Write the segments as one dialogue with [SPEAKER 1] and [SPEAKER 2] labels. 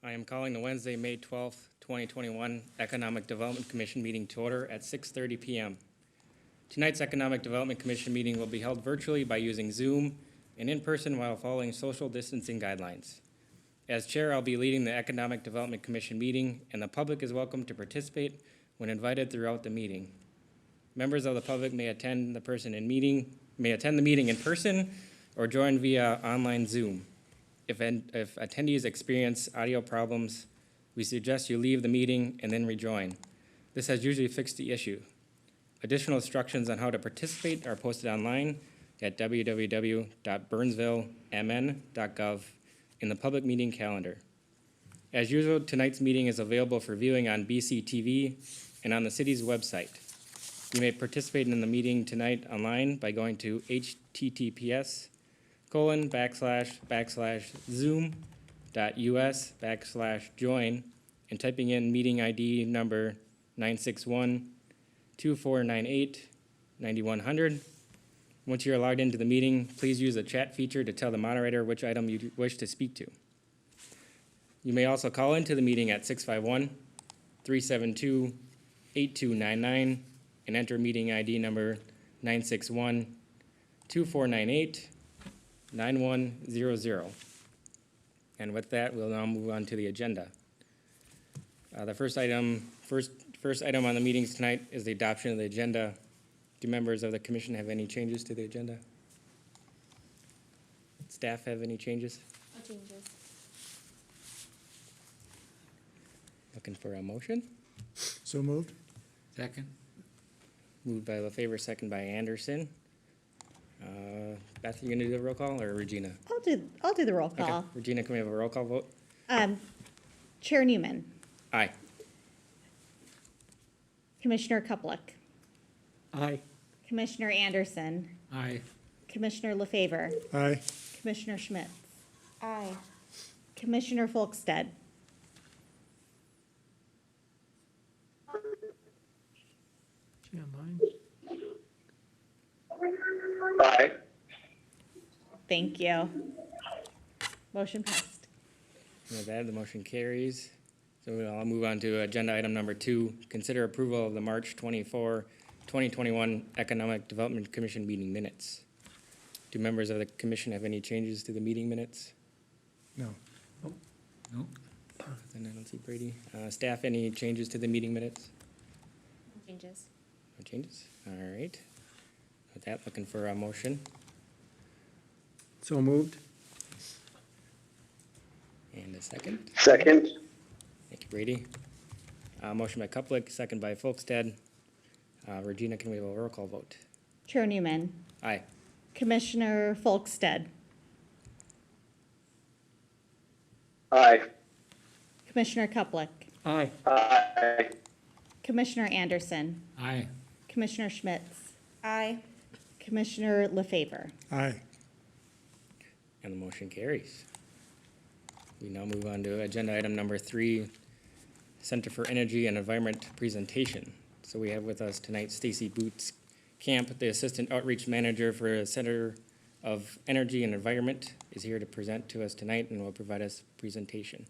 [SPEAKER 1] I am calling the Wednesday, May 12th, 2021 Economic Development Commission meeting to order at 6:30 p.m. Tonight's Economic Development Commission meeting will be held virtually by using Zoom and in person while following social distancing guidelines. As chair, I'll be leading the Economic Development Commission meeting, and the public is welcome to participate when invited throughout the meeting. Members of the public may attend the meeting in person or join via online Zoom. If attendees experience audio problems, we suggest you leave the meeting and then rejoin. This has usually fixed the issue. Additional instructions on how to participate are posted online at www.burnsvillemn.gov in the public meeting calendar. As usual, tonight's meeting is available for viewing on BCTV and on the city's website. You may participate in the meeting tonight online by going to https://zoom.us/join and typing in meeting ID number 961-2498-9100. Once you're logged into the meeting, please use the chat feature to tell the moderator which item you wish to speak to. You may also call into the meeting at 651-372-8299 and enter meeting ID number 961-2498-9100. And with that, we'll now move on to the agenda. The first item on the meetings tonight is the adoption of the agenda. Do members of the commission have any changes to the agenda? Staff have any changes?
[SPEAKER 2] No changes.
[SPEAKER 1] Looking for a motion?
[SPEAKER 3] So moved.
[SPEAKER 4] Second.
[SPEAKER 1] Moved by LaFavor, second by Anderson. Beth, you gonna do the roll call, or Regina?
[SPEAKER 2] I'll do the roll
[SPEAKER 1] Okay.
[SPEAKER 2] call.
[SPEAKER 1] Regina, can we have a roll call vote?
[SPEAKER 2] Chair Newman,
[SPEAKER 1] Aye.
[SPEAKER 2] Commissioner Kuplick,
[SPEAKER 4] Aye.
[SPEAKER 2] Commissioner Anderson,
[SPEAKER 4] Aye.
[SPEAKER 2] Commissioner LaFavor,
[SPEAKER 3] Aye.
[SPEAKER 2] Commissioner Schmitz. Aye. Commissioner Folkstead.
[SPEAKER 4] She online?
[SPEAKER 5] Aye.
[SPEAKER 2] Thank you. Motion passed.
[SPEAKER 1] With that, the motion carries. So I'll move on to agenda item number 2, consider approval of the March 24, 2021 Economic Development Commission meeting minutes. Do members of the commission have any changes to the meeting minutes?
[SPEAKER 3] No.
[SPEAKER 4] No.
[SPEAKER 1] And I don't see Brady. Staff, any changes to the meeting minutes?
[SPEAKER 2] No changes.
[SPEAKER 1] No changes? All right. With that, looking for a motion.
[SPEAKER 4] So moved.
[SPEAKER 1] And a second.
[SPEAKER 5] Second.
[SPEAKER 1] Thank you, Brady. Motion by Kuplick, second by Folkstead. Regina, can we have a roll call vote?
[SPEAKER 2] Chair Newman,
[SPEAKER 1] Aye.
[SPEAKER 2] Commissioner Folkstead,
[SPEAKER 5] Aye.
[SPEAKER 2] Commissioner Kuplick,
[SPEAKER 4] Aye.
[SPEAKER 5] Aye.
[SPEAKER 2] Commissioner Anderson,
[SPEAKER 4] Aye.
[SPEAKER 2] Commissioner Schmitz. Aye. Commissioner LaFavor.
[SPEAKER 3] Aye.
[SPEAKER 1] And the motion carries. We now move on to agenda item number 3, Center for Energy and Environment presentation. So we have with us tonight Stacy Boots Camp, the Assistant Outreach Manager for the Center of Energy and Environment, is here to present to us tonight and will provide us a presentation.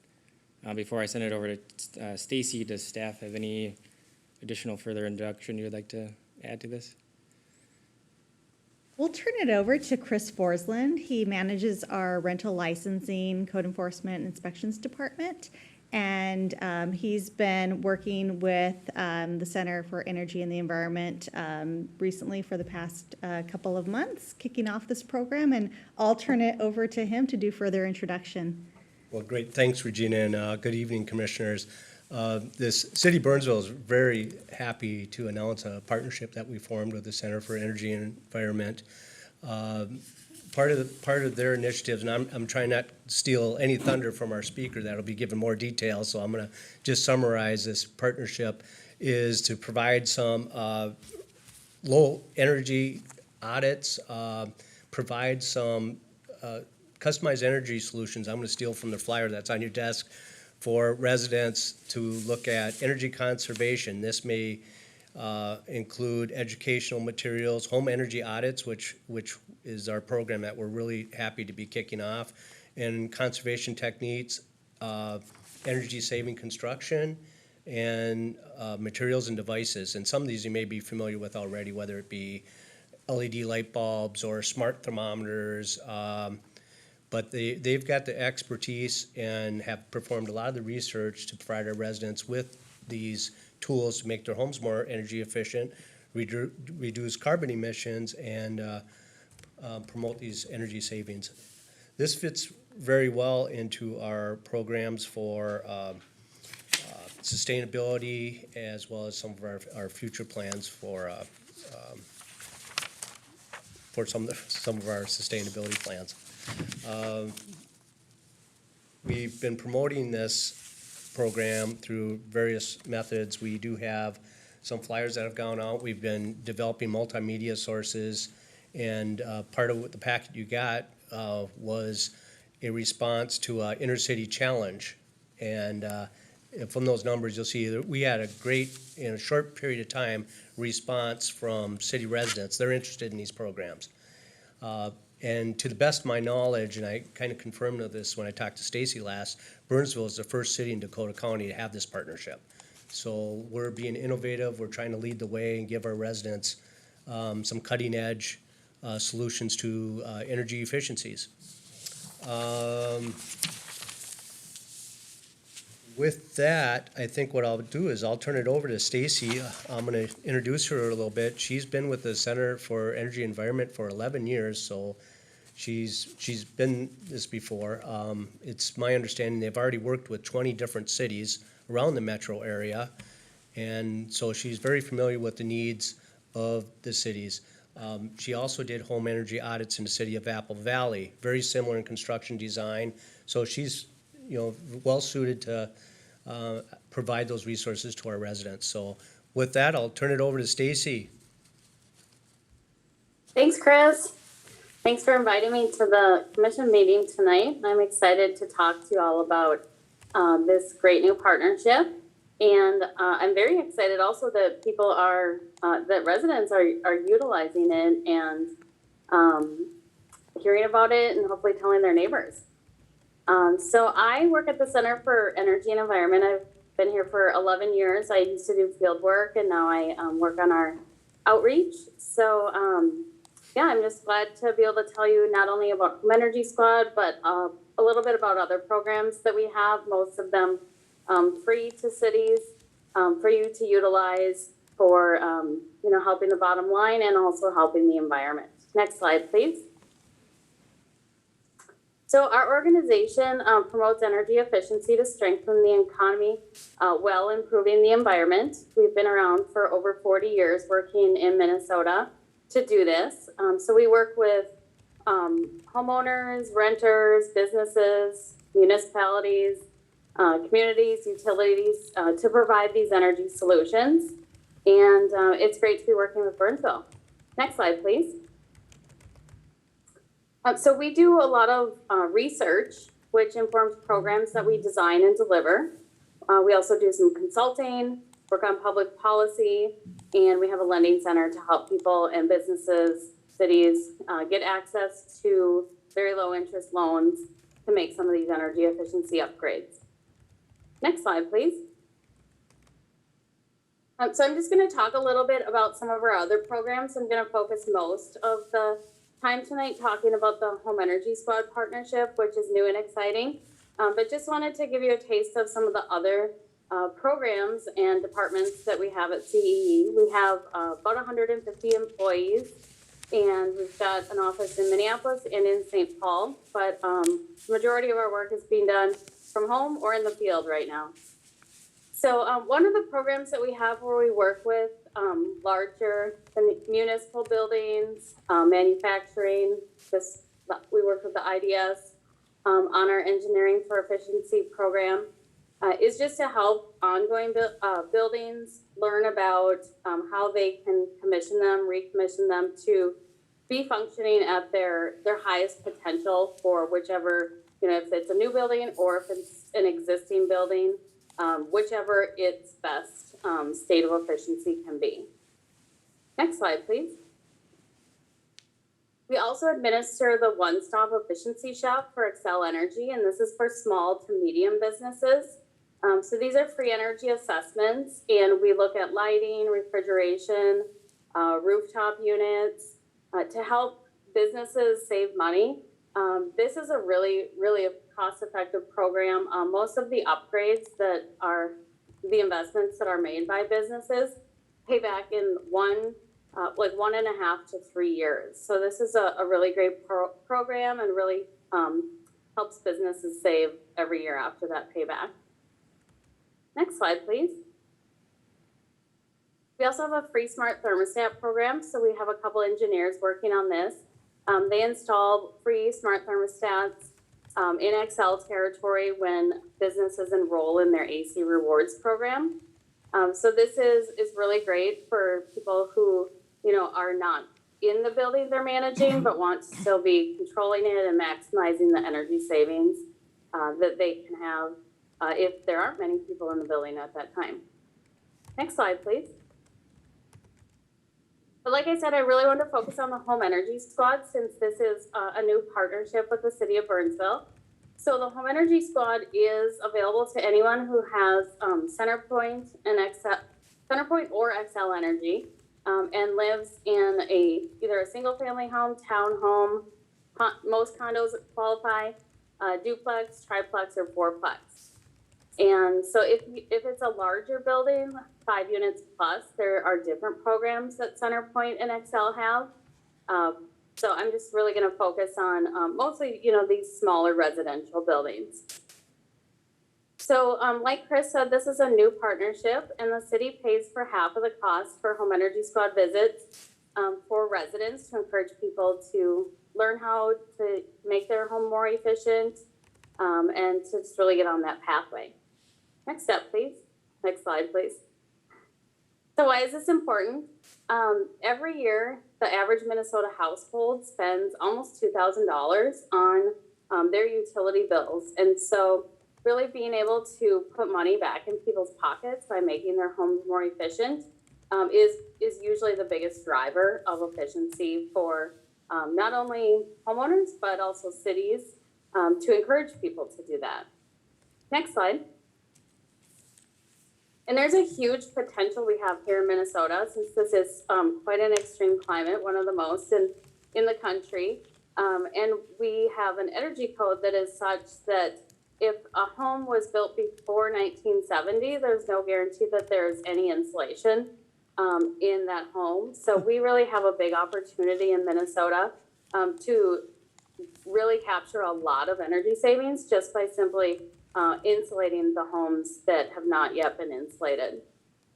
[SPEAKER 1] Before I send it over to Stacy, does staff have any additional further introduction you would like to add to this?
[SPEAKER 2] We'll turn it over to Chris Forsland. He manages our rental licensing, code enforcement, and inspections department. And he's been working with the Center for Energy and the Environment recently for the past couple of months, kicking off this program. And I'll turn it over to him to do further introduction.
[SPEAKER 6] Well, great. Thanks, Regina, and good evening, Commissioners. This City of Burnsville is very happy to announce a partnership that we formed with the Center for Energy and Environment. Part of their initiatives, and I'm trying not to steal any thunder from our speaker that'll be giving more details, so I'm going to just summarize this partnership, is to provide some low energy audits, provide some customized energy solutions. I'm going to steal from the flyer that's on your desk for residents to look at energy conservation. This may include educational materials, home energy audits, which is our program that we're really happy to be kicking off, and conservation techniques, energy-saving construction, and materials and devices. And some of these you may be familiar with already, whether it be LED light bulbs or smart thermometers. But they've got the expertise and have performed a lot of the research to provide our residents with these tools to make their homes more energy efficient, reduce carbon emissions, and promote these energy savings. This fits very well into our programs for sustainability, as well as some of our future plans for some of our sustainability plans. We've been promoting this program through various methods. We do have some flyers that have gone out. We've been developing multimedia sources, and part of what the packet you got was a response to an inner city challenge. And from those numbers, you'll see that we had a great, in a short period of time, response from city residents. They're interested in these programs. And to the best of my knowledge, and I kind of confirmed this when I talked to Stacy last, Burnsville is the first city in Dakota County to have this partnership. So we're being innovative. We're trying to lead the way and give our residents some cutting edge solutions to energy efficiencies. With that, I think what I'll do is I'll turn it over to Stacy. I'm going to introduce her a little bit. She's been with the Center for Energy and Environment for 11 years, so she's been this before. It's my understanding they've already worked with 20 different cities around the metro area, and so she's very familiar with the needs of the cities. She also did home energy audits in the city of Apple Valley, very similar in construction design. So she's, well suited to provide those resources to our residents. So with that, I'll turn it over to Stacy.
[SPEAKER 7] Thanks, Chris. Thanks for inviting me to the commission meeting tonight. I'm excited to talk to you all about this great new partnership. And I'm very excited also that people that residents are utilizing it and hearing about it and hopefully telling their neighbors. So I work at the Center for Energy and Environment. I've been here for 11 years. I used to do field work, and now I work on our outreach. So yeah, I'm just glad to be able to tell you not only about Home Energy Squad, but a little bit about other programs that we have, most of them free to cities, for you to utilize for, helping the bottom line and also helping the environment. Next slide, please. So our organization promotes energy efficiency to strengthen the economy while improving the environment. We've been around for over 40 years working in Minnesota to do this. So we work with homeowners, renters, businesses, municipalities, communities, utilities to provide these energy solutions. And it's great to be working with Burnsville. Next slide, please. So we do a lot of research, which informs programs that we design and deliver. We also do some consulting, work on public policy, and we have a lending center to help people and businesses, cities get access to very low interest loans to make some of these energy efficiency upgrades. Next slide, please. So I'm just going to talk a little bit about some of our other programs. I'm going to focus most of the time tonight talking about the Home Energy Squad partnership, which is new and exciting. But just wanted to give you a taste of some of the other programs and departments that we have at CEE. We have about 150 employees, and we've got an office in Minneapolis and in St. Paul. But the majority of our work is being done from home or in the field right now. So one of the programs that we have where we work with larger municipal buildings, manufacturing, we work with the IDS on our Engineering for Efficiency program, is just to help ongoing buildings learn about how they can commission them, recommission them to be functioning at their highest potential for whichever, if it's a new building or if it's an existing building, whichever its best state of efficiency can be. Next slide, please. We also administer the one-stop efficiency shop for Excel Energy, and this is for small to medium businesses. So these are free energy assessments, and we look at lighting, refrigeration, rooftop units to help businesses save money. This is a really cost-effective program. Most of the upgrades that are the investments that are made by businesses pay back in 1.5 to 3 years. So this is a really great program, and really helps businesses save every year after that payback. Next slide, please. We also have a free smart thermostat program. So we have a couple engineers working on this. They install free smart thermostats in Excel territory when businesses enroll in their AC rewards program. So this is really great for people who, are not in the building they're managing, but want to still be controlling it and maximizing the energy savings that they can have if there aren't many people in the building at that time. Next slide, please. But like I said, I really want to focus on the Home Energy Squad, since this is a new partnership with the City of Burnsville. So the Home Energy Squad is available to anyone who has CenterPoint or Xcel Energy and lives in either a single family home, townhome, most condos qualify, duplex, triplex, or fourplex. And so if it's a larger building, 5 units plus, there are different programs that CenterPoint and Xcel have. So I'm just really going to focus on mostly, these smaller residential buildings. So like Chris said, this is a new partnership, and the city pays for half of the cost for Home Energy Squad visits for residents to encourage people to learn how to make their home more efficient and to just really get on that pathway. Next step, please. Next slide, please. So why is this important? Every year, the average Minnesota household spends almost $2,000 on their utility bills. And so really being able to put money back in people's pockets by making their homes more efficient is usually the biggest driver of efficiency for not only homeowners, but also cities to encourage people to do that. Next slide. And there's a huge potential we have here in Minnesota, since this is quite an extreme climate, one of the most in the country. And we have an energy code that is such that if a home was built before 1970, there's no guarantee that there's any insulation in that home. So we really have a big opportunity in Minnesota to really capture a lot of energy savings just by simply insulating the homes that have not yet been insulated.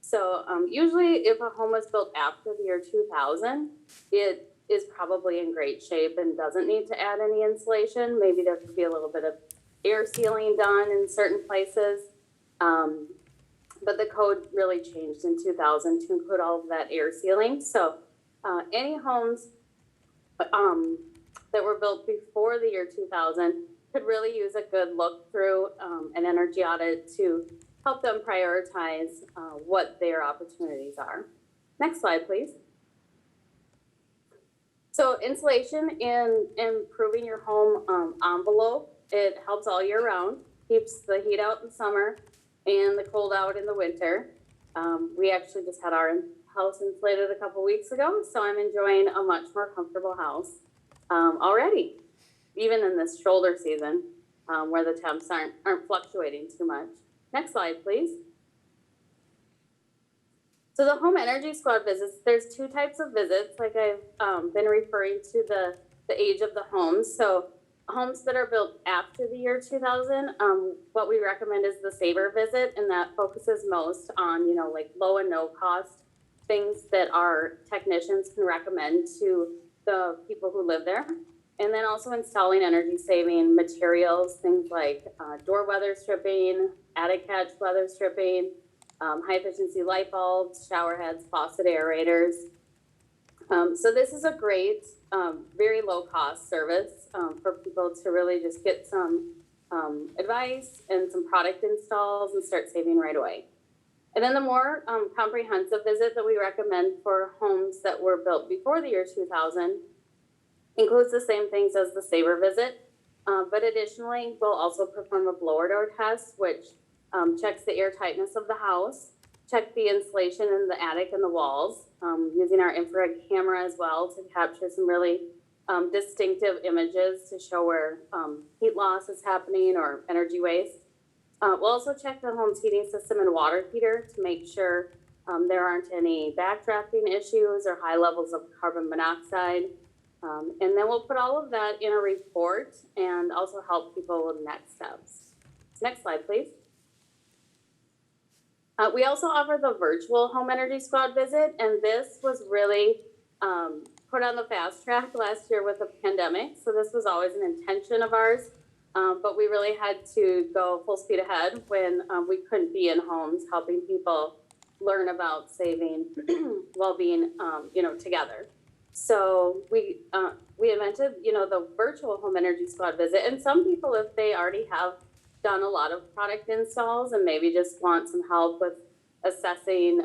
[SPEAKER 7] So usually if a home was built after the year 2000, it is probably in great shape and doesn't need to add any insulation. Maybe there could be a little bit of air sealing done in certain places. But the code really changed in 2000 to include all of that air sealing. So any homes that were built before the year 2000 could really use a good look through an energy audit to help them prioritize what their opportunities are. Next slide, please. So insulation in improving your home envelope, it helps all year round, keeps the heat out in summer and the cold out in the winter. We actually just had our house insulated a couple weeks ago, so I'm enjoying a much more comfortable house already, even in this shoulder season where the temps aren't fluctuating too much. Next slide, please. So the Home Energy Squad visits, there's 2 types of visits, like I've been referring to the age of the homes. So homes that are built after the year 2000, what we recommend is the Saver visit, and that focuses most on, like low and no cost things that our technicians can recommend to the people who live there. And then also installing energy saving materials, things like door weather stripping, attic hatch weather stripping, high efficiency light bulbs, shower heads, faucet aerators. So this is a great, very low cost service for people to really just get some advice and some product installs and start saving right away. And then the more comprehensive visit that we recommend for homes that were built before the year 2000 includes the same things as the Saver visit, but additionally, we'll also perform a blower door test, which checks the air tightness of the house, check the insulation in the attic and the walls, using our infrared camera as well to capture some really distinctive images to show where heat loss is happening or energy waste. We'll also check the home's heating system and water heater to make sure there aren't any backdrafting issues or high levels of carbon monoxide. And then we'll put all of that in a report and also help people with next steps. Next slide, please. We also offer the virtual home energy squad visit, and this was really put on the fast track last year with the pandemic. So this was always an intention of ours, but we really had to go full speed ahead when we couldn't be in homes helping people learn about saving while being, together. So we invented, the virtual home energy squad visit, and some people, if they already have done a lot of product installs and maybe just want some help with assessing,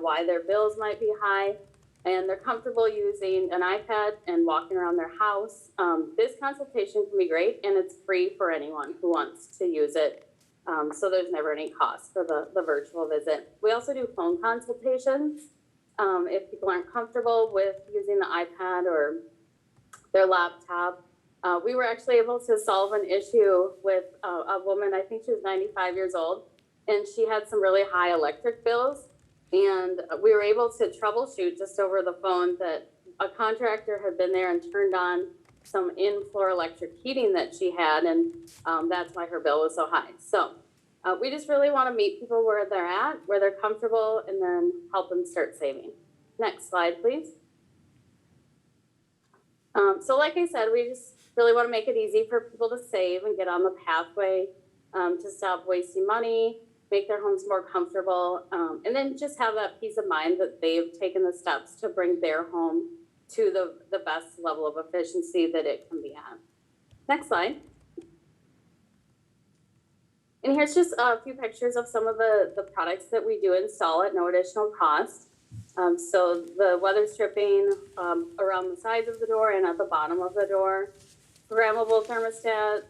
[SPEAKER 7] why their bills might be high, and they're comfortable using an iPad and walking around their house, this consultation can be great, and it's free for anyone who wants to use it. So there's never any cost for the virtual visit. We also do phone consultations. If people aren't comfortable with using the iPad or their laptop, we were actually able to solve an issue with a woman, I think she was 95 years old, and she had some really high electric bills. And we were able to troubleshoot just over the phone that a contractor had been there and turned on some in-floor electric heating that she had, and that's why her bill was so high. So we just really want to meet people where they're at, where they're comfortable, and then help them start saving. Next slide, please. So like I said, we just really want to make it easy for people to save and get on the pathway to stop wasting money, make their homes more comfortable, and then just have that peace of mind that they've taken the steps to bring their home to the best level of efficiency that it can be at. Next slide. And here's just a few pictures of some of the products that we do install at no additional cost. So the weather stripping around the sides of the door and at the bottom of the door, programmable thermostats,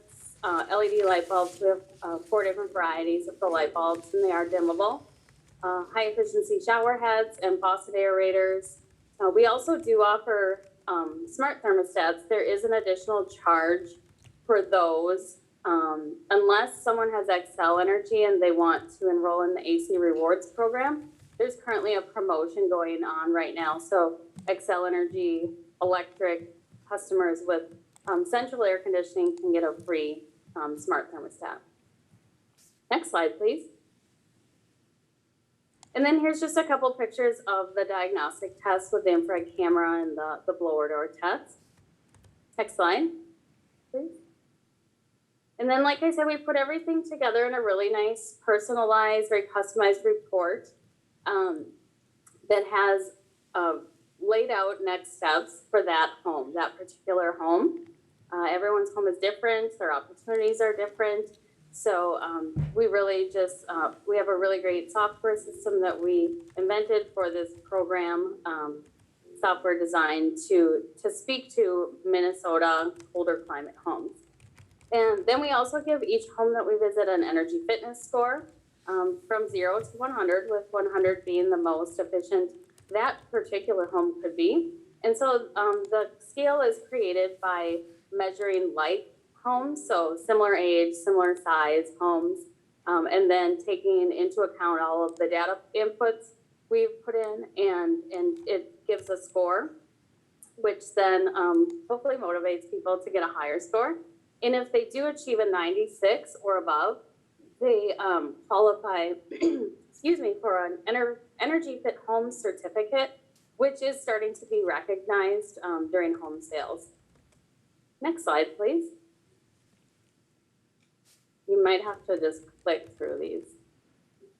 [SPEAKER 7] LED light bulbs. We have 4 different varieties of the light bulbs, and they are dimmable. High efficiency shower heads and faucet aerators. We also do offer smart thermostats. There is an additional charge for those unless someone has Xcel Energy and they want to enroll in the AC Rewards program. There's currently a promotion going on right now. So Xcel Energy electric customers with central air conditioning can get a free smart thermostat. Next slide, please. And then here's just a couple pictures of the diagnostic tests with the infrared camera and the blower door test. Next slide, please. And then, like I said, we put everything together in a really nice, personalized, very customized report that has laid out next steps for that home, that particular home. Everyone's home is different, their opportunities are different. So we really just, we have a really great software system that we invented for this program, software designed to speak to Minnesota colder climate homes. And then we also give each home that we visit an energy fitness score from 0 to 100, with 100 being the most efficient that particular home could be. And so the scale is created by measuring like homes, so similar age, similar size homes, and then taking into account all of the data inputs we've put in, and it gives a score, which then hopefully motivates people to get a higher score. And if they do achieve a 96 or above, they qualify, excuse me, for an Energy Fit Home certificate, which is starting to be recognized during home sales. Next slide, please. You might have to just click through these.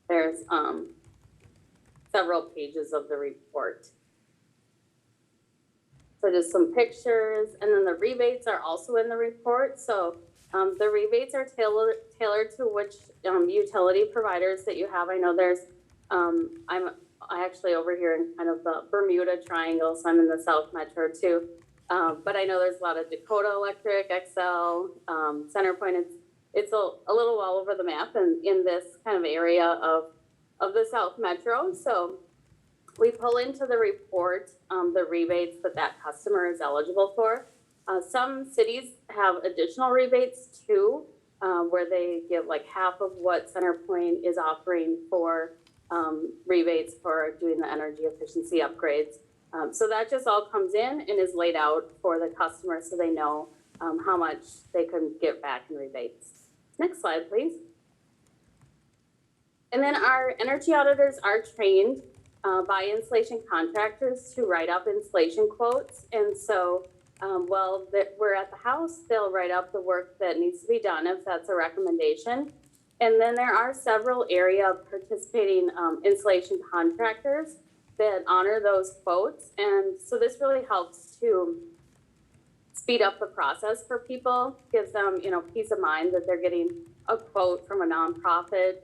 [SPEAKER 7] There's several pages of the report. So just some pictures, and then the rebates are also in the report. So the rebates are tailored to which utility providers that you have. I know there's, I'm actually over here in kind of the Bermuda Triangle, so I'm in the South Metro too. But I know there's a lot of Dakota Electric, Xcel, CenterPoint it's a little all over the map and in this kind of area of the South Metro. So we pull into the report the rebates that customer is eligible for. Some cities have additional rebates too, where they give like half of what CenterPoint is offering for rebates for doing the energy efficiency upgrades. So that just all comes in and is laid out for the customer so they know how much they can get back in rebates. Next slide, please. And then our energy auditors are trained by installation contractors to write up installation quotes. And so while we're at the house, they'll write up the work that needs to be done if that's a recommendation. And then there are several area participating installation contractors that honor those quotes. And so this really helps to speed up the process for people, gives them, peace of mind that they're getting a quote from a nonprofit.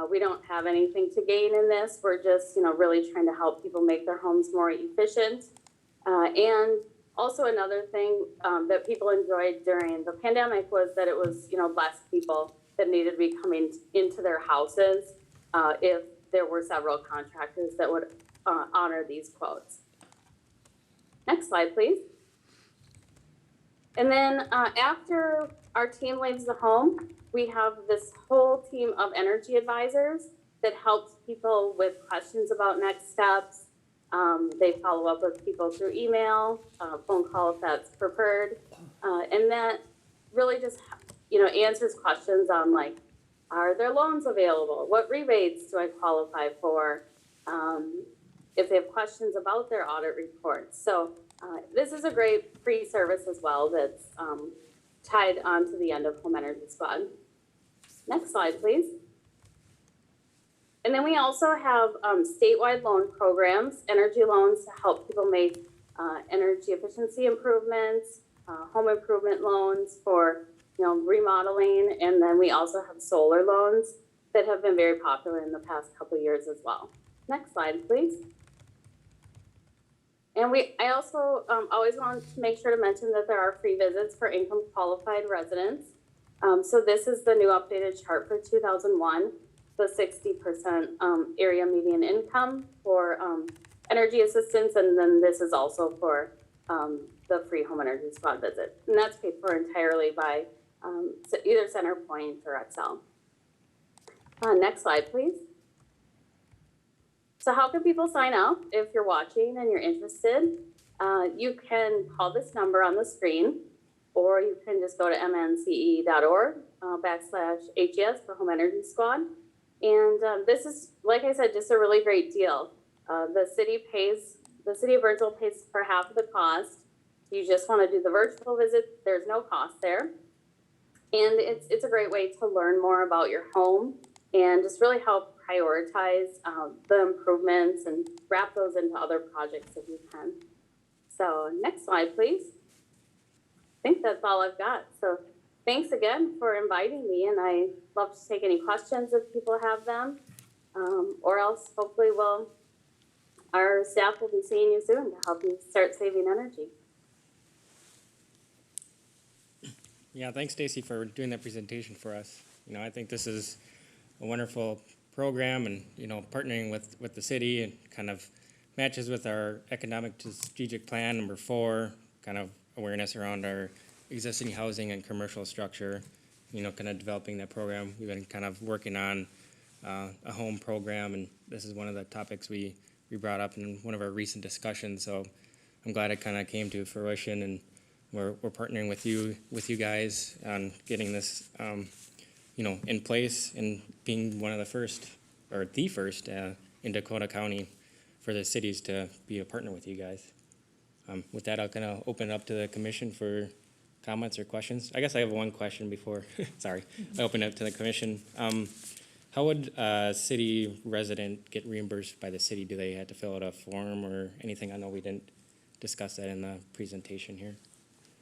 [SPEAKER 7] We don't have anything to gain in this. We're just, really trying to help people make their homes more efficient. And also another thing that people enjoyed during the pandemic was that it was, less people that needed to be coming into their houses if there were several contractors that would honor these quotes. Next slide, please. And then after our team leaves the home, we have this whole team of energy advisors that helps people with questions about next steps. They follow up with people through email, phone call if that's preferred. And that really just, answers questions on like, are there loans available? What rebates do I qualify for? If they have questions about their audit reports. So this is a great free service as well that's tied onto the end of Home Energy Squad. Next slide, please. And then we also have statewide loan programs, energy loans to help people make energy efficiency improvements, home improvement loans for remodeling, and then we also have solar loans that have been very popular in the past couple of years as well. Next slide, please. And I also always want to make sure to mention that there are free visits for income qualified residents. So this is the new updated chart for 2001, the 60% area median income for energy assistance. And then this is also for the free home energy squad visit. And that's paid for entirely by either CenterPoint or Excel. Next slide, please. So how can people sign up if you're watching and you're interested? You can call this number on the screen, or you can just go to mnce.org /HES for Home Energy Squad. And this is, like I said, just a really great deal. The city of Burnsville pays for half of the cost. You just want to do the virtual visit, there's no cost there. And it's a great way to learn more about your home and just really help prioritize the improvements and wrap those into other projects if you can. So next slide, please. I think that's all I've got. So thanks again for inviting me, and I love to take any questions if people have them, or else hopefully our staff will be seeing you soon to help you start saving energy.
[SPEAKER 1] Yeah, thanks, Stacy, for doing that presentation for us. I think this is a wonderful program, and partnering with the city and kind of matches with our economic strategic plan number 4, kind of awareness around our existing housing and commercial structure. Kind of developing that program. We've been kind of working on a home program, and this is one of the topics we brought up in one of our recent discussions. So I'm glad it kind of came to fruition, and we're partnering with you guys on getting this in place and being one of the first, or the first in Dakota County for the cities to be a partner with you guys. With that, I'll kind of open it up to the commission for comments or questions. I guess I have one question before, sorry, I open it up to the commission. How would a city resident get reimbursed by the city? Do they have to fill out a form or anything? I know we didn't discuss that in the presentation here.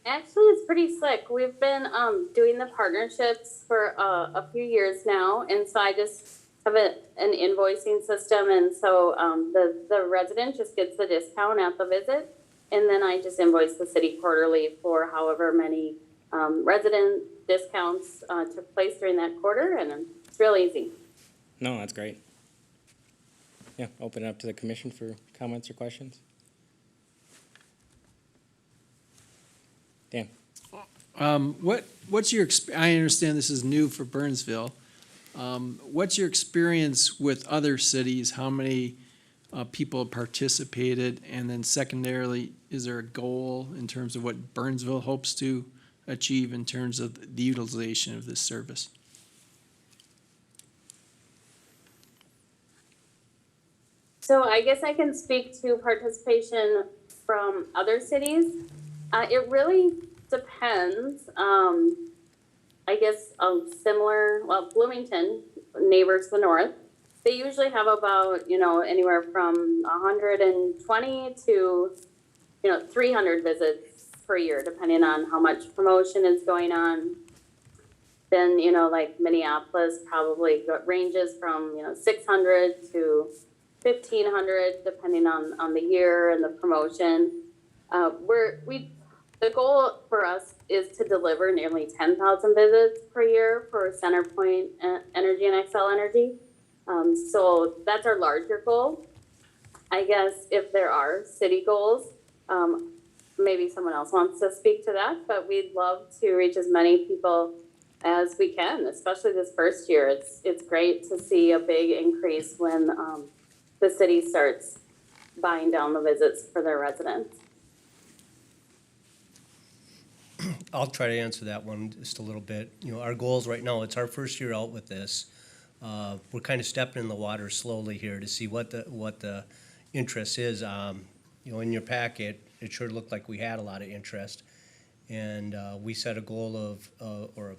[SPEAKER 7] Actually, it's pretty slick. We've been doing the partnerships for a few years now, and so I just have an invoicing system, and so the resident just gets the discount at the visit, and then I just invoice the city quarterly for however many resident discounts took place during that quarter, and it's real easy.
[SPEAKER 1] No, that's great. Yeah, open it up to the commission for comments or questions. Dan?
[SPEAKER 8] What's your, I understand this is new for Burnsville. What's your experience with other cities? How many people participated? And then secondarily, is there a goal in terms of what Burnsville hopes to achieve in terms of the utilization of this service?
[SPEAKER 7] So I guess I can speak to participation from other cities. It really depends. I guess similar, well, Bloomington, neighbors to the north, they usually have about, anywhere from 120 to, 300 visits per year, depending on how much promotion is going on. Then, like Minneapolis probably ranges from, 600 to 1,500, depending on the year and the promotion. The goal for us is to deliver nearly 10,000 visits per year for CenterPoint Energy and Xcel Energy. So that's our larger goal. I guess if there are city goals, maybe someone else wants to speak to that, but we'd love to reach as many people as we can, especially this first year. It's great to see a big increase when the city starts buying down the visits for their residents.
[SPEAKER 6] I'll try to answer that one just a little bit. Our goals right now, it's our first year out with this. We're kind of stepping in the water slowly here to see what the interest is. In your packet, it sure looked like we had a lot of interest. And we set a goal of, or a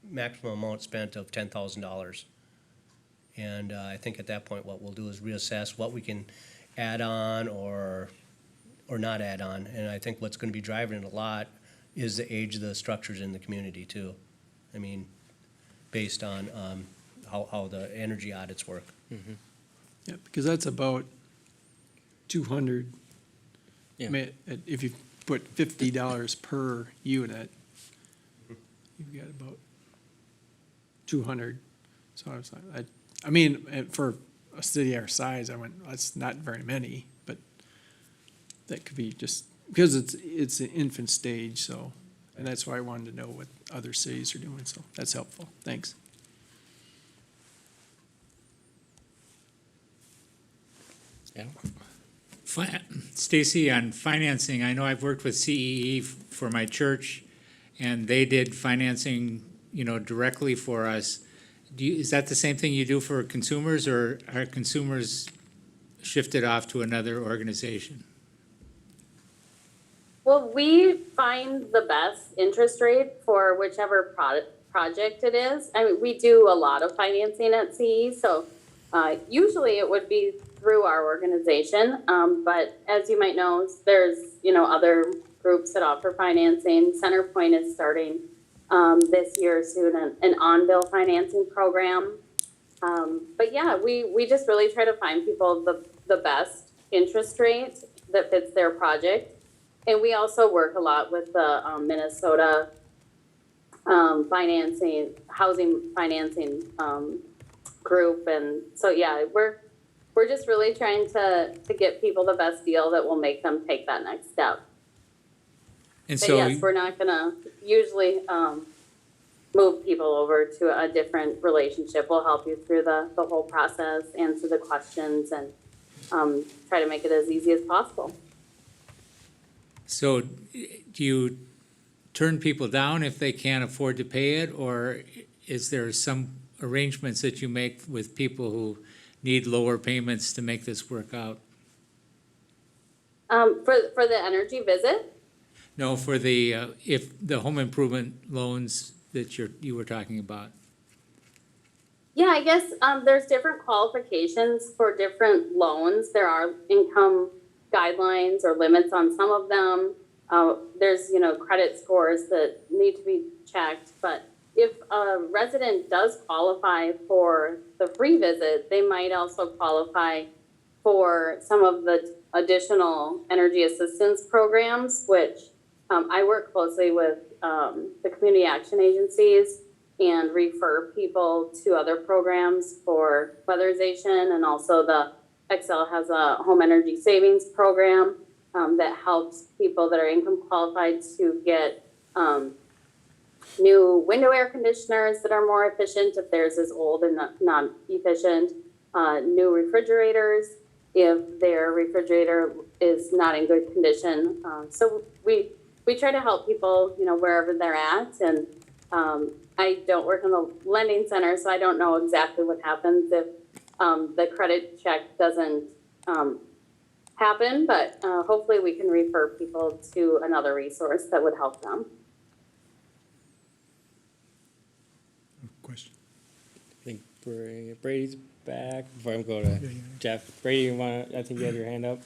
[SPEAKER 6] maximum amount spent of $10,000. And I think at that point, what we'll do is reassess what we can add on or not add on. And I think what's going to be driving it a lot is the age of the structures in the community too. I mean, based on how the energy audits work.
[SPEAKER 1] Mm-hmm.
[SPEAKER 8] Yeah, because that's about 200.
[SPEAKER 1] Yeah.
[SPEAKER 8] I mean, if you put $50 per unit, you've got about 200. So I was like, I mean, for a city our size, I went, that's not very many, but that could be just, because it's an infant stage, so, and that's why I wanted to know what other cities are doing, so that's helpful. Thanks.
[SPEAKER 1] Yeah.
[SPEAKER 4] Stacy, on financing, I know I've worked with CEE for my church, and they did financing, directly for us. Is that the same thing you do for consumers, or are consumers shifted off to another organization?
[SPEAKER 7] Well, we find the best interest rate for whichever project it is. I mean, we do a lot of financing at CE, so usually it would be through our organization. But as you might know, there's, other groups that offer financing. CenterPoint is starting this year soon an on-bill financing program. But yeah, we just really try to find people the best interest rate that fits their project. And we also work a lot with the Minnesota housing financing group. And so, yeah, we're just really trying to get people the best deal that will make them take that next step.
[SPEAKER 4] And
[SPEAKER 7] But
[SPEAKER 4] so,
[SPEAKER 7] yes, we're not gonna usually move people over to a different relationship. We'll help you through the whole process, answer the questions, and try to make it as easy as possible.
[SPEAKER 4] so do you turn people down if they can't afford to pay it, or is there some arrangements that you make with people who need lower payments to make this work out?
[SPEAKER 7] For the energy visit,
[SPEAKER 4] No, for the, if the home improvement loans that you were talking about.
[SPEAKER 7] yeah, I guess there's different qualifications for different loans. There are income guidelines or limits on some of them. There's, credit scores that need to be checked. But if a resident does qualify for the free visit, they might also qualify for some of the additional energy assistance programs, which I work closely with the community action agencies and refer people to other programs for weatherization. And also the Excel has a home energy savings program that helps people that are income qualified to get new window air conditioners that are more efficient if theirs is old and not efficient, new refrigerators if their refrigerator is not in good condition. So we try to help people, you know, wherever they're at. And I don't work in the lending center, so I don't know exactly what happens if the credit check doesn't happen, but hopefully we can refer people to another resource that would help them.
[SPEAKER 3] Question.
[SPEAKER 1] I think Brady's back. Before I go to Jeff, Brady, I think you had your hand up.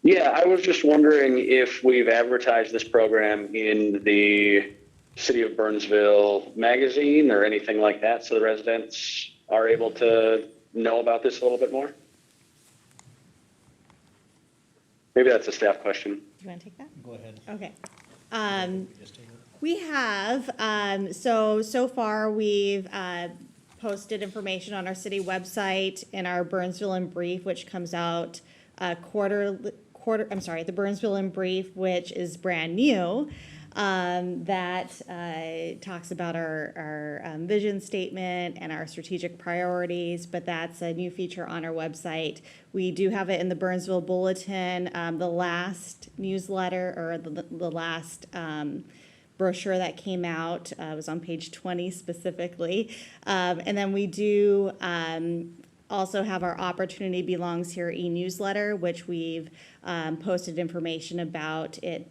[SPEAKER 5] Yeah, I was just wondering if we've advertised this program in the City of Burnsville magazine or anything like that, so the residents are able to know about this a little bit more? Maybe that's a staff question.
[SPEAKER 2] Do you want to take that?
[SPEAKER 6] Go ahead.
[SPEAKER 2] Okay. We have, so far we've posted information on our city website in our Burnsville in Brief, which comes out the Burnsville in Brief, which is brand new, that talks about our vision statement and our strategic priorities, but that's a new feature on our website. We do have it in the Burnsville Bulletin, the last newsletter, or the last brochure that came out was on page 20 specifically. And then we do also have our Opportunity Belongs Here e-newsletter, which we've posted information about it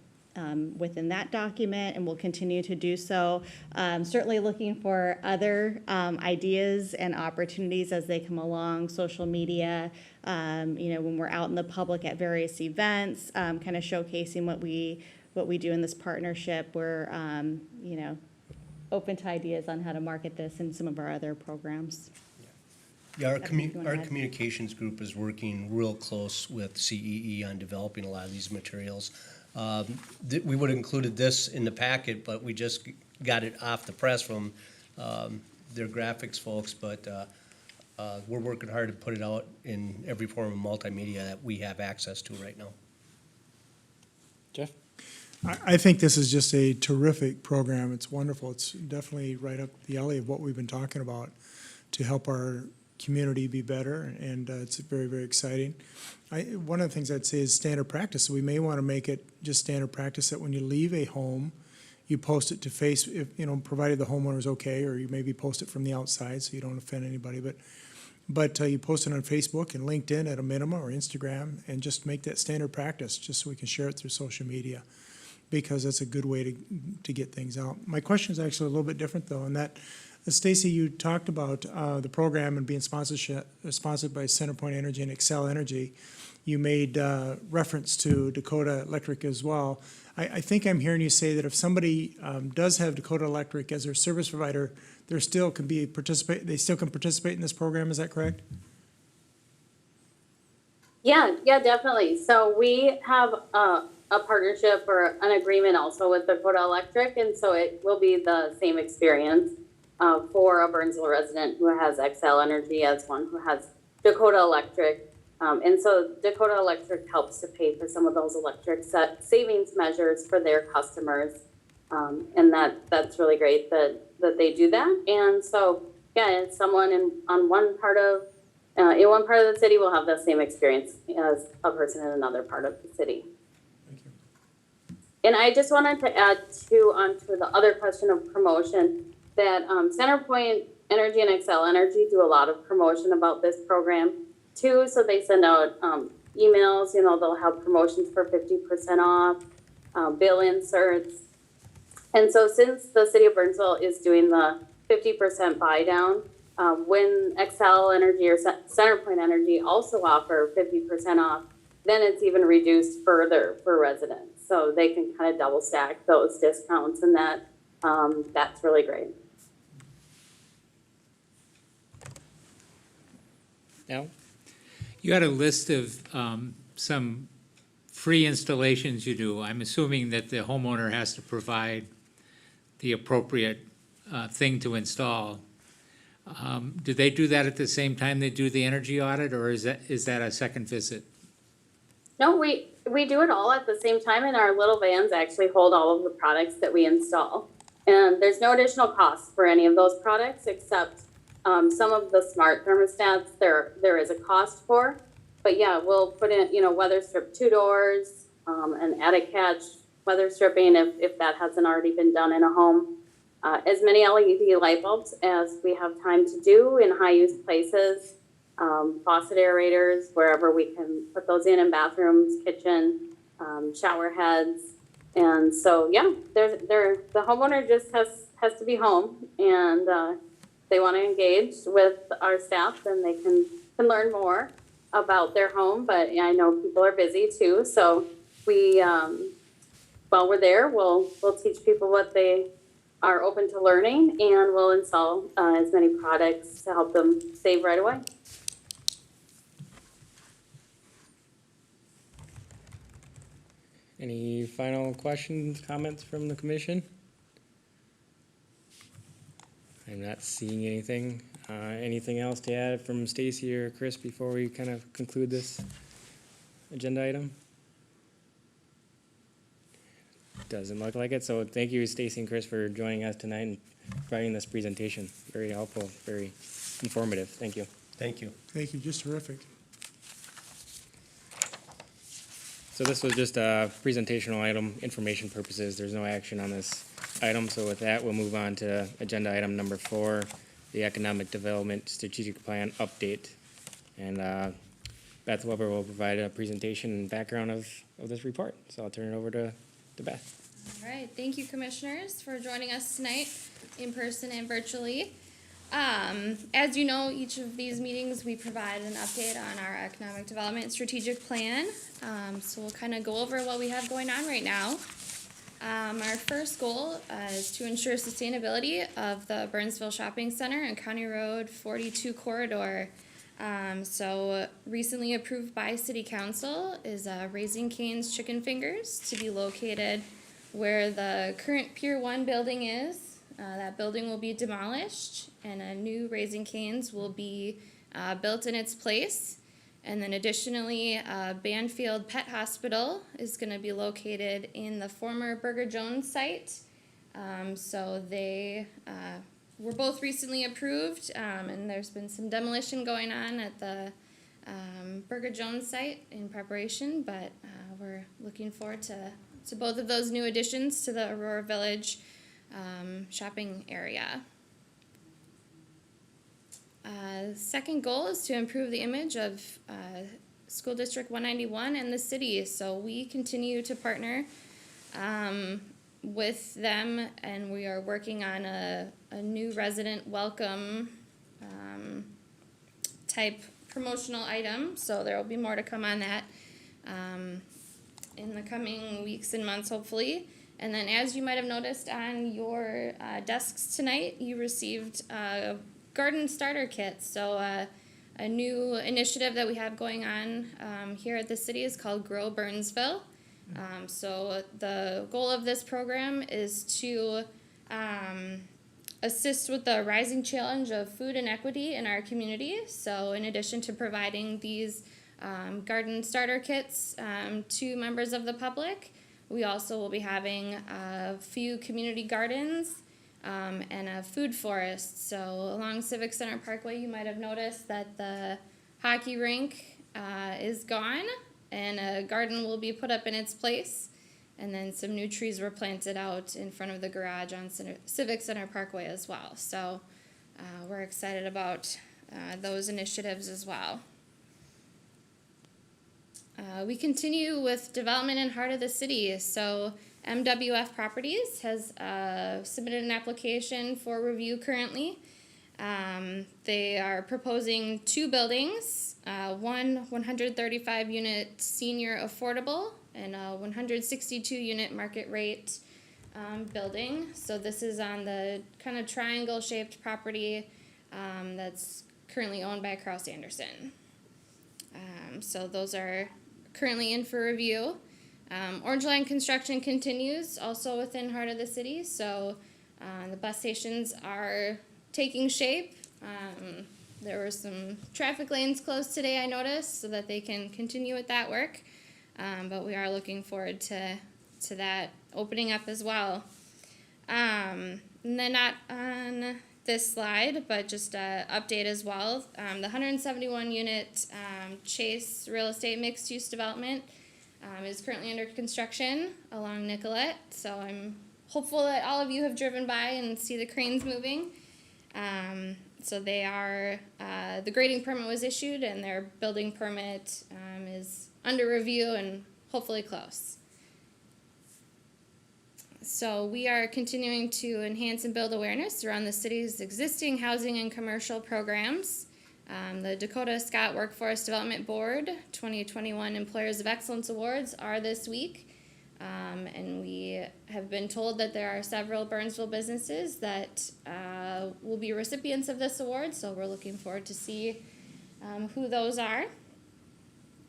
[SPEAKER 2] within that document, and we'll continue to do so. Certainly looking for other ideas and opportunities as they come along, social media, when we're out in the public at various events, kind of showcasing what we do in this partnership. We're, open to ideas on how to market this and some of our other programs.
[SPEAKER 6] Yeah, our
[SPEAKER 2] Kevin, you wanna add?
[SPEAKER 6] communications group is working real close with CEE on developing a lot of these materials. We would have included this in the packet, but we just got it off the press from their graphics folks, but we're working hard to put it out in every form of multimedia that we have access to right now.
[SPEAKER 1] Jeff?
[SPEAKER 3] I think this is just a terrific program. It's wonderful. It's definitely right up the alley of what we've been talking about to help our community be better, and it's very, very exciting. One of the things I'd say is standard practice. So we may want to make it just standard practice that when you leave a home, you post it to Facebook, provided the homeowner is okay, or you maybe post it from the outside so you don't offend anybody. But you post it on Facebook and LinkedIn at a minimum, or Instagram, and just make that standard practice, just so we can share it through social media, because that's a good way to get things out. My question is actually a little bit different, though, in that, Stacy, you talked about the program and being sponsored by CenterPoint Energy and Excel Energy. You made reference to Dakota Electric as well. I think I'm hearing you say that if somebody does have Dakota Electric as their service provider, they still can participate in this program. Is that correct?
[SPEAKER 7] Yeah, definitely. So we have a partnership or an agreement also with Dakota Electric, and so it will be the same experience for a Burnsville resident who has Excel Energy as one who has Dakota Electric. And so Dakota Electric helps to pay for some of those electric savings measures for their customers. And that's really great that they do that. And so, yeah, someone in one part of the city will have the same experience as a person in another part of the city.
[SPEAKER 3] Thank you.
[SPEAKER 7] And I just wanted to add onto the other question of promotion, that CenterPoint Energy and Excel Energy do a lot of promotion about this program too. So they send out emails, they'll have promotions for 50% off, bill inserts. And so since the city of Burnsville is doing the 50% buy down, when Excel Energy or CenterPoint Energy also offer 50% off, then it's even reduced further for residents. So they can kind of double stack those discounts, and that's really great.
[SPEAKER 1] Al?
[SPEAKER 4] You had a list of some free installations you do, I'm assuming that the homeowner has to provide the appropriate thing to install. Do they do that at the same time they do the energy audit, or is that a second visit?
[SPEAKER 7] No, we do it all at the same time, and our little vans actually hold all of the products that we install. And there's no additional cost for any of those products except some of the smart thermostats there is a cost for. But yeah, we'll put in, weather strip 2 doors, and attic catch weather stripping if that hasn't already been done in a home. As many LED light bulbs as we have time to do in high use places, faucet aerators, wherever we can put those in bathrooms, kitchen, shower heads. And so, yeah, the homeowner just has to be home, and they want to engage with our staff, then they can learn more about their home. But I know people are busy too, so we, while we're there, we'll teach people what they are open to learning, and we'll install as many products to help them save right away.
[SPEAKER 1] Any final questions, comments from the commission? I'm not seeing anything. Anything else to add from Stacy or Chris before we kind of conclude this agenda item? Doesn't look like it, so thank you, Stacy and Chris, for joining us tonight and providing this presentation. Very helpful, very informative. Thank you.
[SPEAKER 6] Thank you.
[SPEAKER 3] Thank you, just terrific.
[SPEAKER 1] So this was just a presentational item, information purposes. There's no action on this item. So with that, we'll move on to agenda item number 4, the Economic Development Strategic Plan Update. And Beth Weber will provide a presentation and background of this report. So I'll turn it over to Beth.
[SPEAKER 9] All right, thank you, commissioners, for joining us tonight in person and virtually. As you know, each of these meetings we provide an update on our economic development strategic plan. So we'll kind of go over what we have going on right now. Our first goal is to ensure sustainability of the Burnsville Shopping Center and County Road 42 corridor. So recently approved by City Council is Raising Cane's Chicken Fingers to be located where the current Pier 1 building is. That building will be demolished and a new Raising Cane's will be built in its place. And then additionally, Banfield Pet Hospital is going to be located in the former Burger Jones site. So they were both recently approved, and there's been some demolition going on at the Burger Jones site in preparation, but we're looking forward to both of those new additions to the Aurora Village shopping area. The second goal is to improve the image of School District 191 and the city. So we continue to partner with them, and we are working on a new resident welcome type promotional item. So there will be more to come on that in the coming weeks and months, hopefully. And then, as you might have noticed on your desks tonight, you received garden starter kits. So a new initiative that we have going on here at the city is called Grow Burnsville. So the goal of this program is to assist with the rising challenge of food inequity in our community. So in addition to providing these garden starter kits to members of the public, we also will be having a few community gardens and a food forest. So along Civic Center Parkway, you might have noticed that the hockey rink is gone, and a garden will be put up in its place. And then some new trees were planted out in front of the garage on Civic Center Parkway as well. So we're excited about those initiatives as well. We continue with development in heart of the city. So MWF Properties has submitted an application for review currently. They are proposing 2 buildings, one 135-unit senior affordable and a 162-unit market rate building. So this is on the kind of triangle-shaped property that's currently owned by Kraus Anderson. So those are currently in for review. Orange Line construction continues also within heart of the city, so the bus stations are taking shape. There were some traffic lanes closed today, I noticed, so that they can continue with that work. But we are looking forward to that opening up as well. And then not on this slide, but just an update as well. The 171 unit Chase real estate mixed use development is currently under construction along Nicollet. So I'm hopeful that all of you have driven by and see the cranes moving. So they are, the grading permit was issued and their building permit is under review and hopefully close. So we are continuing to enhance and build awareness around the city's existing housing and commercial programs. The Dakota Scott Workforce Development Board 2021 Employers of Excellence Awards are this week. And we have been told that there are several Burnsville businesses that will be recipients of this award, so we're looking forward to see who those are.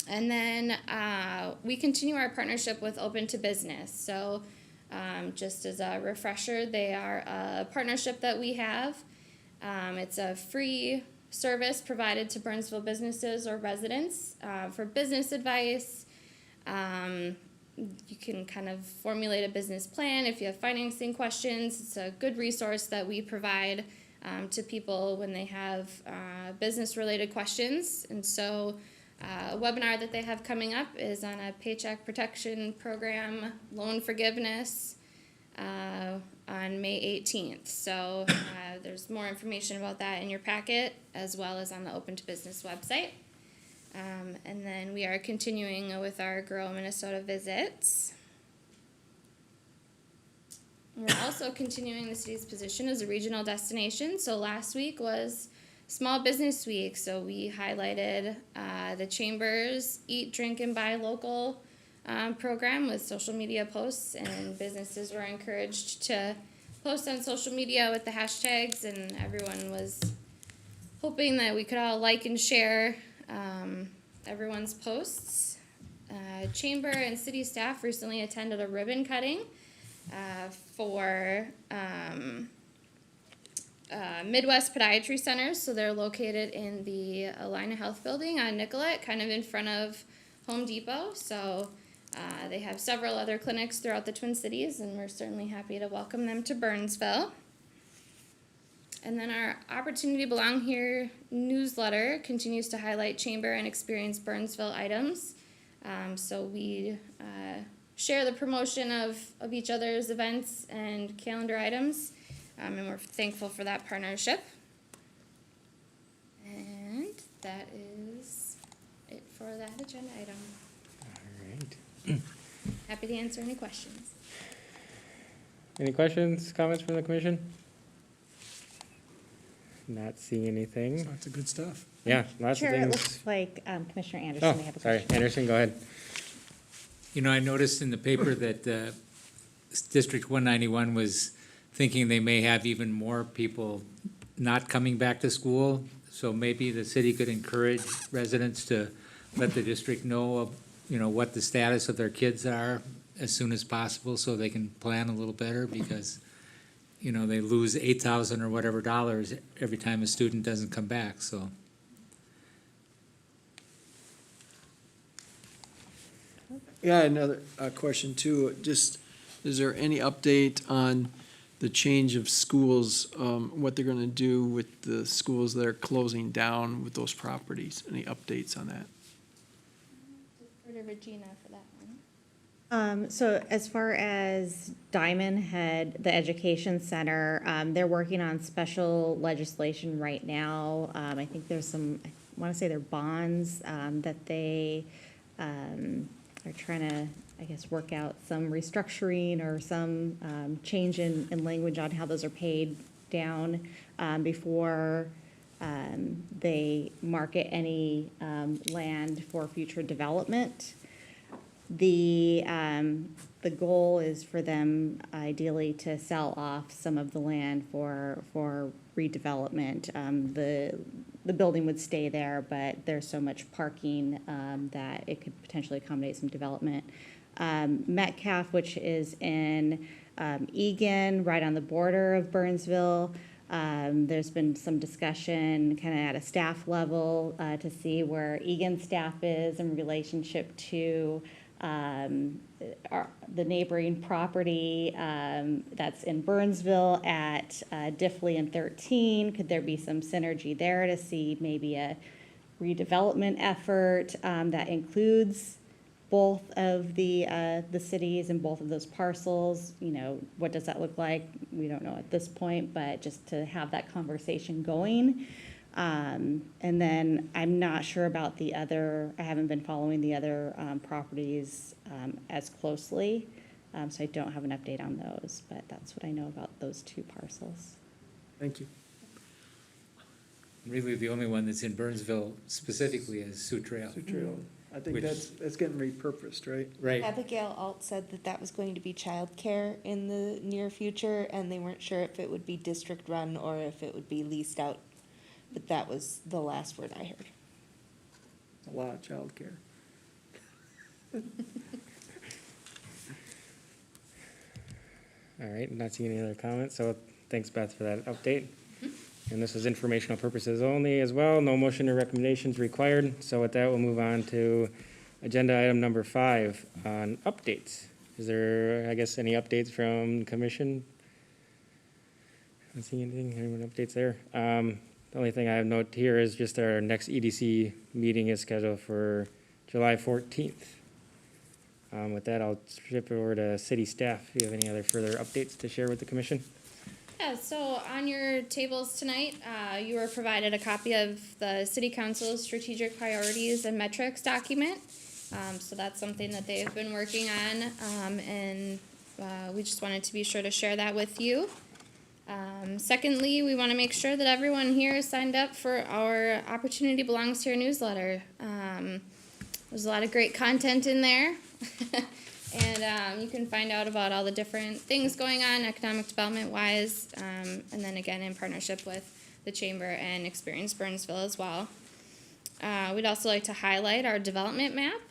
[SPEAKER 9] And then we continue our partnership with Open to Business. So just as a refresher, they are a partnership that we have. It's a free service provided to Burnsville businesses or residents for business advice. You can kind of formulate a business plan if you have financing questions. It's a good resource that we provide to people when they have business-related questions. And so a webinar that they have coming up is on a paycheck protection program, loan forgiveness, on May 18th. So there's more information about that in your packet, as well as on the Open to Business website. And then we are continuing with our Grow Minnesota visits. We're also continuing the city's position as a regional destination. So last week was Small Business Week. So we highlighted the Chamber's Eat, Drink, and Buy Local program with social media posts, and businesses were encouraged to post on social media with the hashtags, and everyone was hoping that we could all like and share everyone's posts. Chamber and city staff recently attended a ribbon cutting for Midwest Podiatry Centers. So they're located in the Alina Health Building on Nicollet, kind of in front of Home Depot. So they have several other clinics throughout the Twin Cities, and we're certainly happy to welcome them to Burnsville. And then our Opportunity Belong Here newsletter continues to highlight Chamber and Experience Burnsville items. So we share the promotion of each other's events and calendar items, and we're thankful for that partnership. And that is it for that agenda item.
[SPEAKER 1] All right.
[SPEAKER 9] Happy to answer any questions.
[SPEAKER 1] Any questions, comments from the commission? Not seeing anything.
[SPEAKER 3] Lots of good stuff.
[SPEAKER 1] Yeah, lots of
[SPEAKER 2] Chair, it
[SPEAKER 1] things.
[SPEAKER 2] looks like Commissioner
[SPEAKER 1] Oh,
[SPEAKER 2] Anderson may have a
[SPEAKER 1] sorry,
[SPEAKER 2] question.
[SPEAKER 1] Anderson, go ahead.
[SPEAKER 4] You know, I noticed in the paper that District 191 was thinking they may have even more people not coming back to school. So maybe the city could encourage residents to let the district know of, you know, what the status of their kids are as soon as possible, so they can plan a little better, because, you know, they lose $8,000 or whatever dollars every time a student doesn't come back, so.
[SPEAKER 8] Yeah, another question too. Just, is there any update on the change of schools, what they're gonna do with the schools that are closing down with those properties? Any updates on that?
[SPEAKER 9] Defer to Regina for that one.
[SPEAKER 2] So as far as Diamond Head, the education center, they're working on special legislation right now. I think there's some, I want to say they're bonds that they are trying to, I guess, work out some restructuring or some change in language on how those are paid down before they market any land for future development. The goal is for them ideally to sell off some of the land for redevelopment. The building would stay there, but there's so much parking that it could potentially accommodate some development. Metcalf, which is in Egan, right on the border of Burnsville. There's been some discussion kind of at a staff level to see where Egan staff is in relationship to the neighboring property that's in Burnsville at Diffley and 13. Could there be some synergy there to see maybe a redevelopment effort that includes both of the cities and both of those parcels? You know, what does that look like? We don't know at this point, but just to have that conversation going. And then I'm not sure about the other, I haven't been following the other properties as closely, so I don't have an update on those, but that's what I know about those two parcels.
[SPEAKER 8] Thank you.
[SPEAKER 4] Really, the only one that's in Burnsville specifically is Sioux Trail.
[SPEAKER 8] Sioux Trail. I think
[SPEAKER 4] Which-
[SPEAKER 8] that's getting repurposed, right?
[SPEAKER 4] Right.
[SPEAKER 10] Abigail Alt said that that was going to be childcare in the near future, and they weren't sure if it would be district-run or if it would be leased out. But that was the last word I heard.
[SPEAKER 8] A lot of childcare.
[SPEAKER 1] All right, not seeing any other comments, so thanks, Beth, for that update. And this was informational purposes only as well, no motion or recommendations required. So with that, we'll move on to agenda item number 5 on updates. Is there, I guess, any updates from the commission? I don't see anything, anyone updates there? The only thing I have note here is just our next EDC meeting is scheduled for July 14th. With that, I'll shift it over to city staff. If you have any other further updates to share with the commission?
[SPEAKER 9] Yeah, so on your tables tonight, you were provided a copy of the City Council's Strategic Priorities and Metrics document. So that's something that they've been working on, and we just wanted to be sure to share that with you. Secondly, we want to make sure that everyone here is signed up for our Opportunity Belongs Here newsletter. There's a lot of great content in there. And you can find out about all the different things going on economic development wise, and then again in partnership with the Chamber and Experience Burnsville as well. We'd also like to highlight our development map,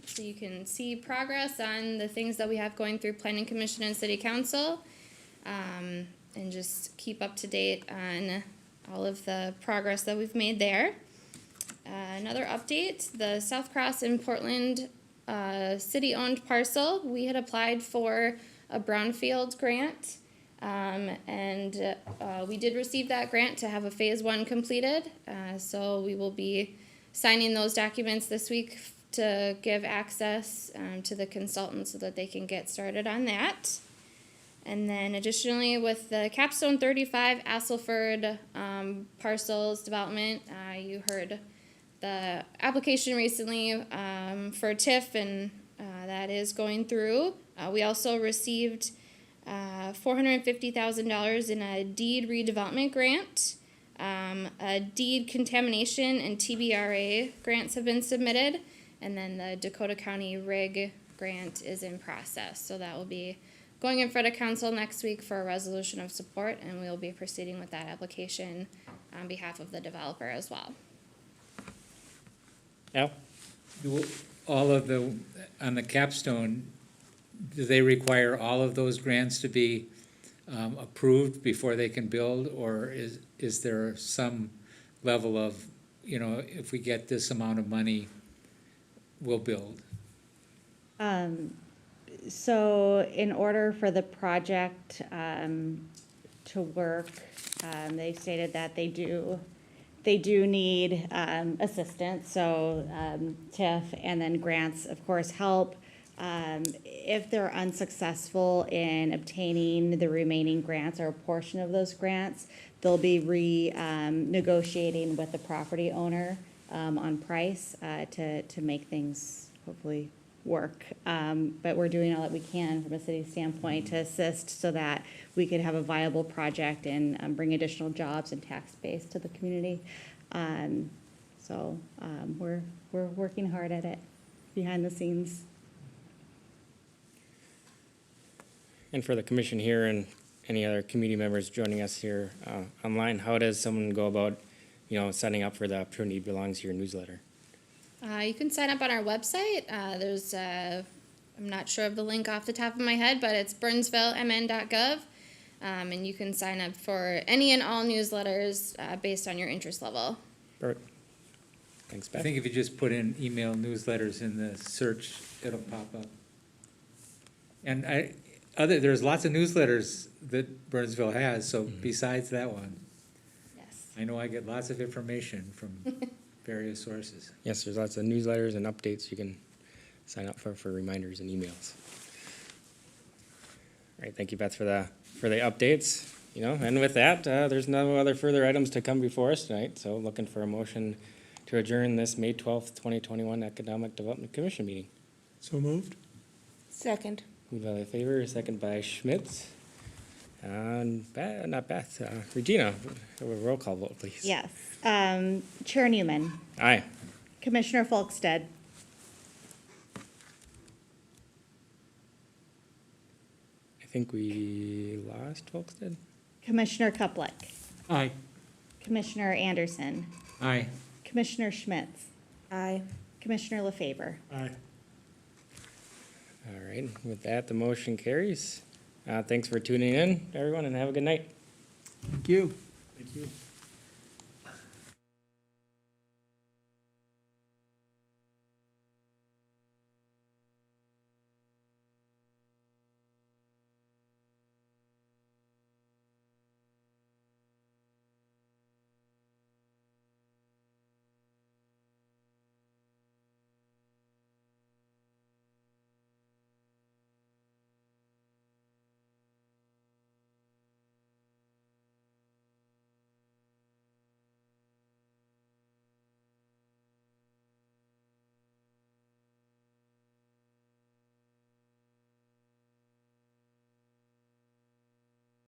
[SPEAKER 9] so you can see progress on the things that we have going through Planning Commission and City Council, and just keep up to date on all of the progress that we've made there. Another update, the South Cross in Portland city-owned parcel, we had applied for a brownfield grant, and we did receive that grant to have a phase 1 completed. So we will be signing those documents this week to give access to the consultants so that they can get started on that. And then additionally, with the Capstone 35 Asselford parcels development, you heard the application recently for TIF, and that is going through. We also received $450,000 in a deed redevelopment grant. A deed contamination and TBRA grants have been submitted, and then the Dakota County RIG grant is in process. So that will be going in front of council next week for a resolution of support, and we will be proceeding with that application on behalf of the developer as well.
[SPEAKER 1] Al?
[SPEAKER 4] Do all of the, on the capstone, do they require all of those grants to be approved before they can build? Or is there some level of, you know, if we get this amount of money, we'll build?
[SPEAKER 2] So in order for the project to work, they've stated that they do need assistance, so TIF and then grants, of course, help. If they're unsuccessful in obtaining the remaining grants or a portion of those grants, they'll be negotiating with the property owner on price to make things hopefully work. But we're doing all that we can from a city standpoint to assist so that we could have a viable project and bring additional jobs and tax base to the community. So we're working hard at it behind the scenes.
[SPEAKER 1] And for the commission here and any other community members joining us here online, how does someone go about, signing up for the Opportunity Belongs Here newsletter?
[SPEAKER 9] You can sign up on our website. There's I'm not sure of the link off the top of my head, but it's burnsvillemn.gov. And you can sign up for any and all newsletters based on your interest level.
[SPEAKER 1] Perfect. Thanks,
[SPEAKER 4] I
[SPEAKER 1] Beth.
[SPEAKER 4] think if you just put in email newsletters in the search, it'll pop up. And there's lots of newsletters that Burnsville has, so besides that one,
[SPEAKER 9] Yes.
[SPEAKER 4] I know I get lots of information from various sources.
[SPEAKER 1] Yes, there's lots of newsletters and updates you can sign up for reminders and emails. All right, thank you, Beth, for the updates. You know, and with that, there's no other further items to come before us tonight, so looking for a motion to adjourn this May 12th, 2021 Economic Development Commission meeting.
[SPEAKER 3] So moved?
[SPEAKER 10] Second.
[SPEAKER 1] Moved by Favor, second by Schmitz. And not Beth, Regina, a roll call vote, please.
[SPEAKER 2] Yes. Chair Newman,
[SPEAKER 1] Aye.
[SPEAKER 2] Commissioner Folkstead,
[SPEAKER 1] I think we lost Folksted.
[SPEAKER 2] Commissioner Kuplick,
[SPEAKER 8] Aye.
[SPEAKER 2] Commissioner Anderson,
[SPEAKER 4] Aye.
[SPEAKER 2] Commissioner Schmitz,
[SPEAKER 10] Aye.
[SPEAKER 2] Commissioner LaFaver.
[SPEAKER 3] Aye.
[SPEAKER 1] All right, with that, the motion carries. Thanks for tuning in, everyone, and have a good night.
[SPEAKER 8] Thank you.
[SPEAKER 3] Thank you.